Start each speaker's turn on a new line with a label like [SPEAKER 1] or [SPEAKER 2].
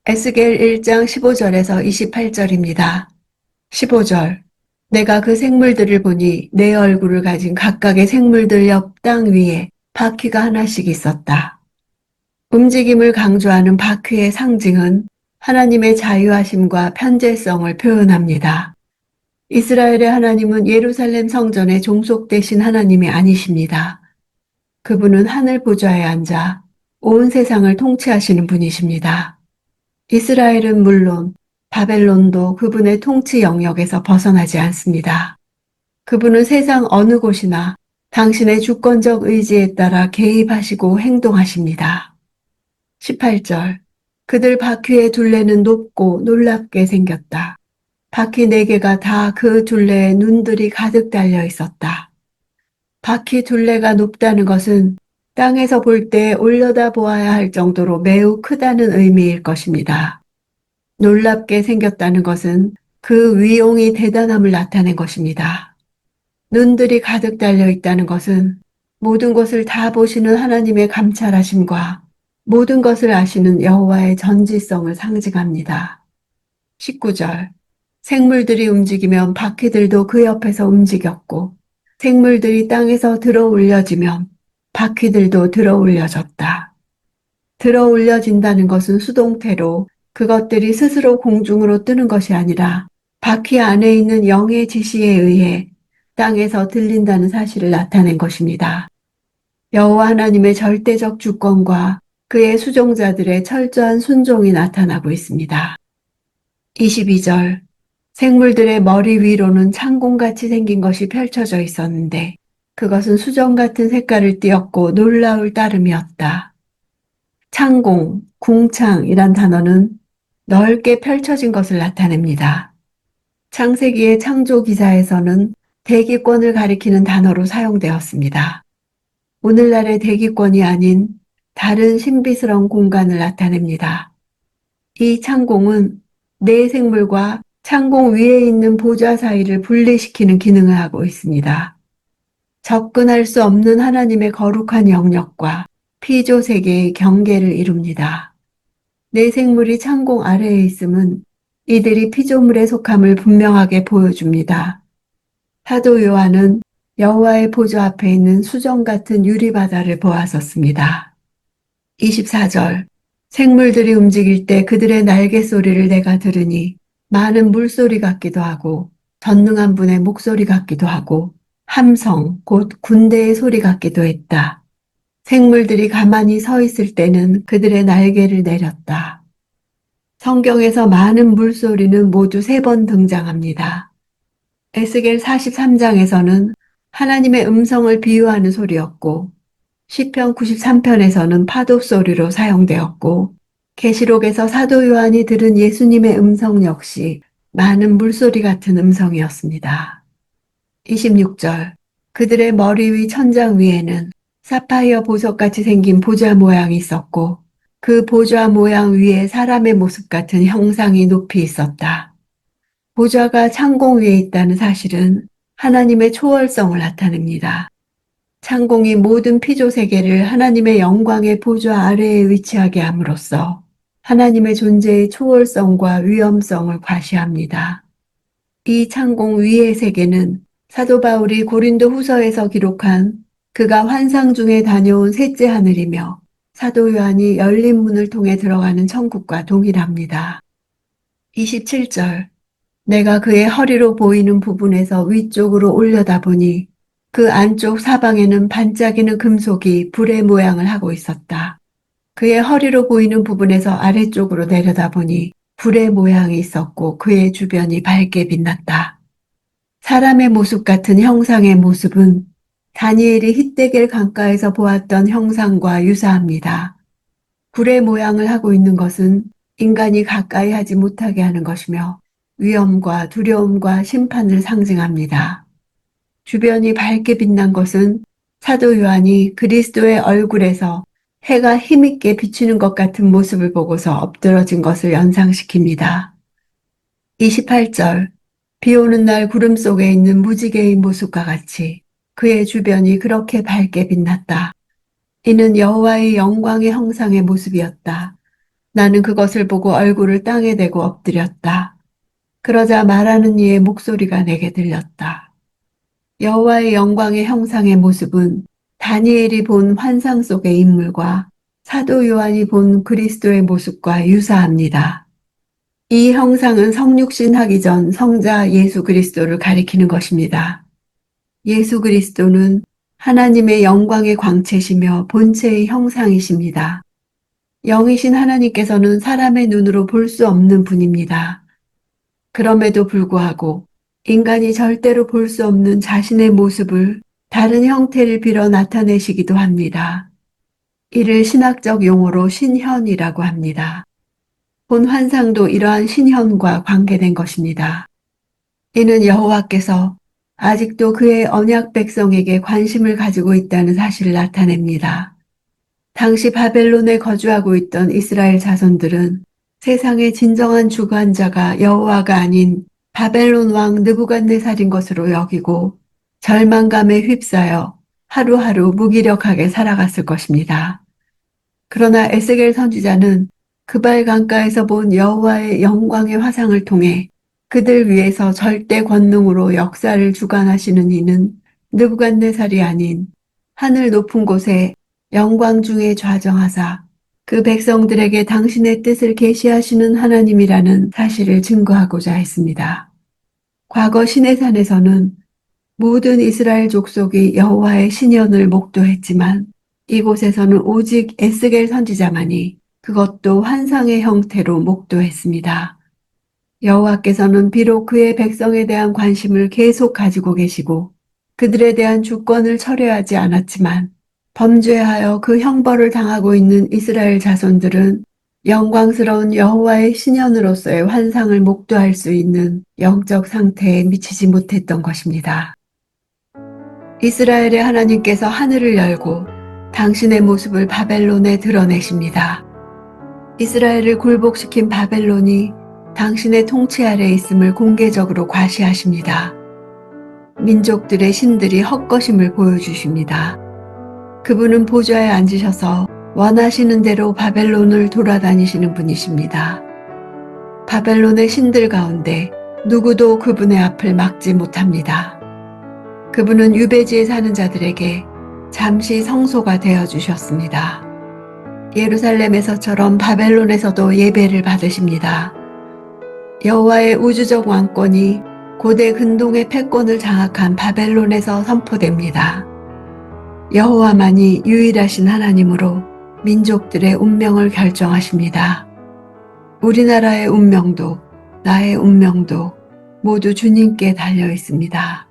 [SPEAKER 1] 에스겔 1장 15절에서 28절입니다. 15절. 내가 그 생물들을 보니 내 얼굴을 가진 각각의 생물들 옆 땅 위에 바퀴가 하나씩 있었다. 움직임을 강조하는 바퀴의 상징은 하나님의 자유하심과 편재성을 표현합니다. 이스라엘의 하나님은 예루살렘 성전에 종속되신 하나님이 아니십니다. 그분은 하늘 보좌에 앉아 온 세상을 통치하시는 분이십니다. 이스라엘은 물론 바벨론도 그분의 통치 영역에서 벗어나지 않습니다. 그분은 세상 어느 곳이나 당신의 주권적 의지에 따라 개입하시고 행동하십니다. 18절. 그들 바퀴의 둘레는 높고 놀랍게 생겼다. 바퀴 4개가 다 그 둘레에 눈들이 가득 달려 있었다. 바퀴 둘레가 높다는 것은 땅에서 볼 때 올려다 보아야 할 정도로 매우 크다는 의미일 것입니다. 놀랍게 생겼다는 것은 그 위용이 대단함을 나타낸 것입니다. 눈들이 가득 달려 있다는 것은 모든 것을 다 보시는 하나님의 감찰하심과 모든 것을 아시는 여호와의 전지성을 상징합니다. 19절. 생물들이 움직이면 바퀴들도 그 옆에서 움직였고 생물들이 땅에서 들어 올려지면 바퀴들도 들어 올려졌다. 들어 올려진다는 것은 수동태로 그것들이 스스로 공중으로 뜨는 것이 아니라 바퀴 안에 있는 영의 지시에 의해 땅에서 들린다는 사실을 나타낸 것입니다. 여호와 하나님의 절대적 주권과 그의 수종자들의 철저한 순종이 나타나고 있습니다. 22절. 생물들의 머리 위로는 창공같이 생긴 것이 펼쳐져 있었는데 그것은 수정 같은 색깔을 띠었고 놀라울 따름이었다. 창공, 궁창이란 단어는 넓게 펼쳐진 것을 나타냅니다. 창세기의 창조 기사에서는 대기권을 가리키는 단어로 사용되었습니다. 오늘날의 대기권이 아닌 다른 신비스러운 공간을 나타냅니다. 이 창공은 내 생물과 창공 위에 있는 보좌 사이를 분리시키는 기능을 하고 있습니다. 접근할 수 없는 하나님의 거룩한 영역과 피조 세계의 경계를 이룹니다. 내 생물이 창공 아래에 있음은 이들이 피조물에 속함을 분명하게 보여줍니다. 사도 요한은 여호와의 보좌 앞에 있는 수정 같은 유리바다를 보았었습니다. 24절. 생물들이 움직일 때 그들의 날개 소리를 내가 들으니 많은 물소리 같기도 하고 전능한 분의 목소리 같기도 하고 함성 곧 군대의 소리 같기도 했다. 생물들이 가만히 서 있을 때는 그들의 날개를 내렸다. 성경에서 많은 물소리는 모두 3번 등장합니다. 에스겔 43장에서는 하나님의 음성을 비유하는 소리였고 시편 93편에서는 파도 소리로 사용되었고 계시록에서 사도 요한이 들은 예수님의 음성 역시 많은 물소리 같은 음성이었습니다. 26절. 그들의 머리 위 천장 위에는 사파이어 보석같이 생긴 보좌 모양이 있었고 그 보좌 모양 위에 사람의 모습 같은 형상이 높이 있었다. 보좌가 창공 위에 있다는 사실은 하나님의 초월성을 나타냅니다. 창공이 모든 피조 세계를 하나님의 영광의 보좌 아래에 위치하게 함으로써 하나님의 존재의 초월성과 위엄성을 과시합니다. 이 창공 위의 세계는 사도 바울이 고린도 후서에서 기록한 그가 환상 중에 다녀온 셋째 하늘이며 사도 요한이 열린 문을 통해 들어가는 천국과 동일합니다. 27절. 내가 그의 허리로 보이는 부분에서 위쪽으로 올려다보니 그 안쪽 사방에는 반짝이는 금속이 불의 모양을 하고 있었다. 그의 허리로 보이는 부분에서 아래쪽으로 내려다보니 불의 모양이 있었고 그의 주변이 밝게 빛났다. 사람의 모습 같은 형상의 모습은 다니엘이 hit데겔 강가에서 보았던 형상과 유사합니다. 불의 모양을 하고 있는 것은 인간이 가까이 하지 못하게 하는 것이며 위험과 두려움과 심판을 상징합니다. 주변이 밝게 빛난 것은 사도 요한이 그리스도의 얼굴에서 해가 힘있게 비추는 것 같은 모습을 보고서 엎드러진 것을 연상시킵니다. 28절. 비 오는 날 구름 속에 있는 무지개의 모습과 같이 그의 주변이 그렇게 밝게 빛났다. 이는 여호와의 영광의 형상의 모습이었다. 나는 그것을 보고 얼굴을 땅에 대고 엎드렸다. 그러자 말하는 이의 목소리가 내게 들렸다. 여호와의 영광의 형상의 모습은 다니엘이 본 환상 속의 인물과 사도 요한이 본 그리스도의 모습과 유사합니다. 이 형상은 성육신 하기 전 성자 예수 그리스도를 가리키는 것입니다. 예수 그리스도는 하나님의 영광의 광채시며 본체의 형상이십니다. 영이신 하나님께서는 사람의 눈으로 볼 수 없는 분입니다. 그럼에도 불구하고 인간이 절대로 볼 수 없는 자신의 모습을 다른 형태를 빌어 나타내시기도 합니다. 이를 신학적 용어로 신현이라고 합니다. 본 환상도 이러한 신현과 관계된 것입니다. 이는 여호와께서 아직도 그의 언약 백성에게 관심을 가지고 있다는 사실을 나타냅니다. 당시 바벨론에 거주하고 있던 이스라엘 자손들은 세상의 진정한 주관자가 여호와가 아닌 바벨론 왕 느부갓네살인 것으로 여기고 절망감에 휩싸여 하루하루 무기력하게 살아갔을 것입니다. 그러나 에스겔 선지자는 그발 강가에서 본 여호와의 영광의 화상을 통해 그들 위에서 절대 권능으로 역사를 주관하시는 이는 느부갓네살이 아닌 하늘 높은 곳에 영광 중에 좌정하사 그 백성들에게 당신의 뜻을 계시하시는 하나님이라는 사실을 증거하고자 했습니다. 과거 시내산에서는 모든 이스라엘 족속이 여호와의 신현을 목도했지만 이곳에서는 오직 에스겔 선지자만이 그것도 환상의 형태로 목도했습니다. 여호와께서는 비록 그의 백성에 대한 관심을 계속 가지고 계시고 그들에 대한 주권을 철회하지 않았지만 범죄하여 그 형벌을 당하고 있는 이스라엘 자손들은 영광스러운 여호와의 신현으로서의 환상을 목도할 수 있는 영적 상태에 미치지 못했던 것입니다. 이스라엘의 하나님께서 하늘을 열고 당신의 모습을 바벨론에 드러내십니다. 이스라엘을 굴복시킨 바벨론이 당신의 통치 아래 있음을 공개적으로 과시하십니다. 민족들의 신들이 헛것임을 보여주십니다. 그분은 보좌에 앉으셔서 원하시는 대로 바벨론을 돌아다니시는 분이십니다. 바벨론의 신들 가운데 누구도 그분의 앞을 막지 못합니다. 그분은 유배지에 사는 자들에게 잠시 성소가 되어주셨습니다. 예루살렘에서처럼 바벨론에서도 예배를 받으십니다. 여호와의 우주적 왕권이 고대 근동의 패권을 장악한 바벨론에서 선포됩니다. 여호와만이 유일하신 하나님으로 민족들의 운명을 결정하십니다. 우리나라의 운명도 나의 운명도 모두 주님께 달려 있습니다.